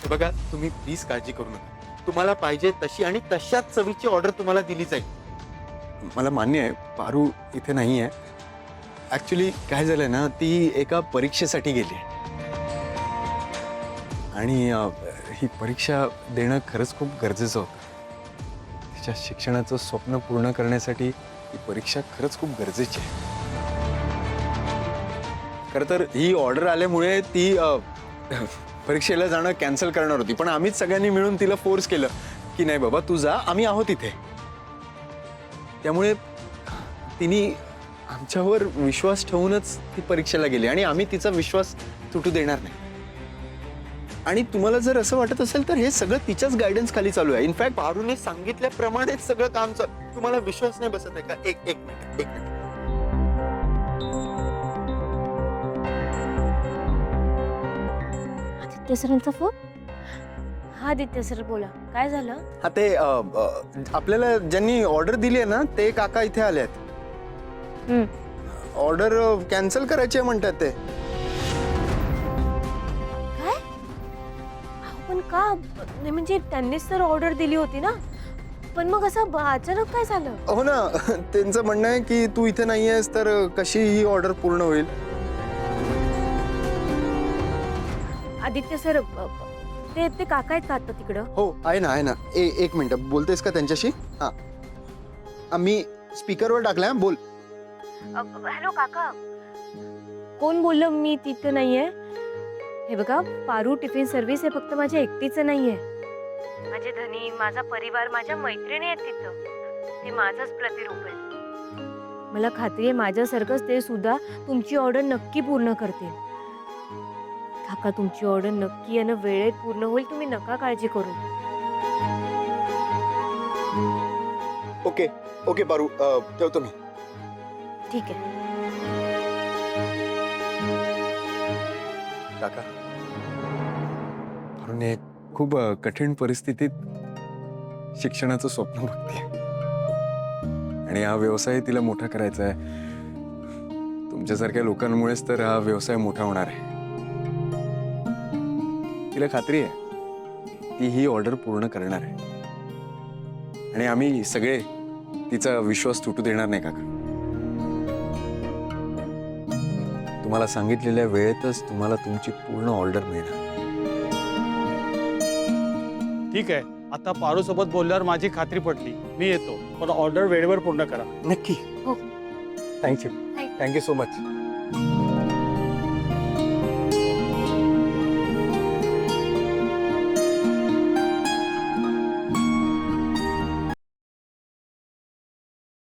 बघा तुम्ही प्लीज काळजी करू नका, तुम्हाला पाहिजे तशी आणि तशाच चवीची ऑर्डर तुम्हाला दिली जाईल। मला मान्य आहे पारू इथे नाही आहे, ऍक्च्युली काय झालंय ना, ती एका परीक्षेसाठी गेली आहे आणि ही परीक्षा देणं खरंच खूप गरजेचं होतं। तिच्या शिक्षणाचं स्वप्न पूर्ण करण्यासाठी ही परीक्षा खरंच खूप गरजेची आहे। खरं तर ही ऑर्डर आल्यामुळे ती परीक्षेला जाणं कॅन्सल करणार होती, पण आम्हीच सगळ्यांनी मिळून तिला फोर्स केलं की नाही बाबा तू जा, आम्ही आहोत इथे। त्यामुळे तिने आमच्यावर विश्वास ठेवूनच ती परीक्षेला गेली आणि आम्ही तिचा विश्वास तुटू देणार नाही। आणि तुम्हाला जर असं वाटत असेल तर हे सगळं तिच्याच गायडन्स खाली चालू आहे। इनफॅक्ट पारूने सांगितल्याप्रमाणेच सगळं काम चालू। तुम्हाला विश्वास नाही बसत आहे का? एक मिनिट आदित्य सरांचा फोन। हा आदित्य सर बोला, काय झालं? हा ते आपल्याला ज्यांनी ऑर्डर दिली आहे ना ते काका इथे आले आहेत। ऑर्डर कॅन्सल करायची आहे म्हणतात ते। काय? अहो, पण का? नाही म्हणजे त्यांनीच तर ऑर्डर दिली होती ना, पण मग असं अचानक काय झालं? हो ना, त्यांचं म्हणणं आहे की तू इथे नाही आहेस तर कशी ही ऑर्डर पूर्ण होईल। आदित्य सर ते काका आहेत का आता तिकडं? हो आहे ना। एक मिनिट, बोलतेस का त्यांच्याशी? हा मी स्पीकरवर टाकलाय, बोल। हॅलो काका, कोण बोललं मी तिथं नाहीये? हे बघा, पारू टिफिन सर्व्हिस हे फक्त माझ्या एकटीचं नाहीये, माझे धनी, माझा परिवार, माझ्या मैत्रिणी आहेत तिथं, ते माझंच प्रतिरूप आहे। मला खात्री आहे माझ्यासारखंच ते सुद्धा तुमची ऑर्डर नक्की पूर्ण करतील। काका, तुमची ऑर्डर नक्की आणि वेळेत पूर्ण होईल, तुम्ही नका काळजी करू। ओके पारू, ठेवतो मी। ठीक आहे काका, पारूने खूप कठीण परिस्थितीत शिक्षणाचं स्वप्न बघते आणि हा व्यवसाय तिला मोठा करायचा आहे। तुमच्यासारख्या लोकांमुळेच तर हा व्यवसाय मोठा होणार आहे। तिला खात्री आहे ती ही ऑर्डर पूर्ण करणार आहे आणि आम्ही सगळे तिचा विश्वास तुटू देणार नाही काका। तुम्हाला सांगितलेल्या वेळेतच तुम्हाला तुमची पूर्ण ऑर्डर मिळणार। ठीक आहे, आता पारू सोबत बोलल्यावर माझी खात्री पटली, मी येतो, पण ऑर्डर वेळेवर पूर्ण करा। नक्की। हो। Thank you so much.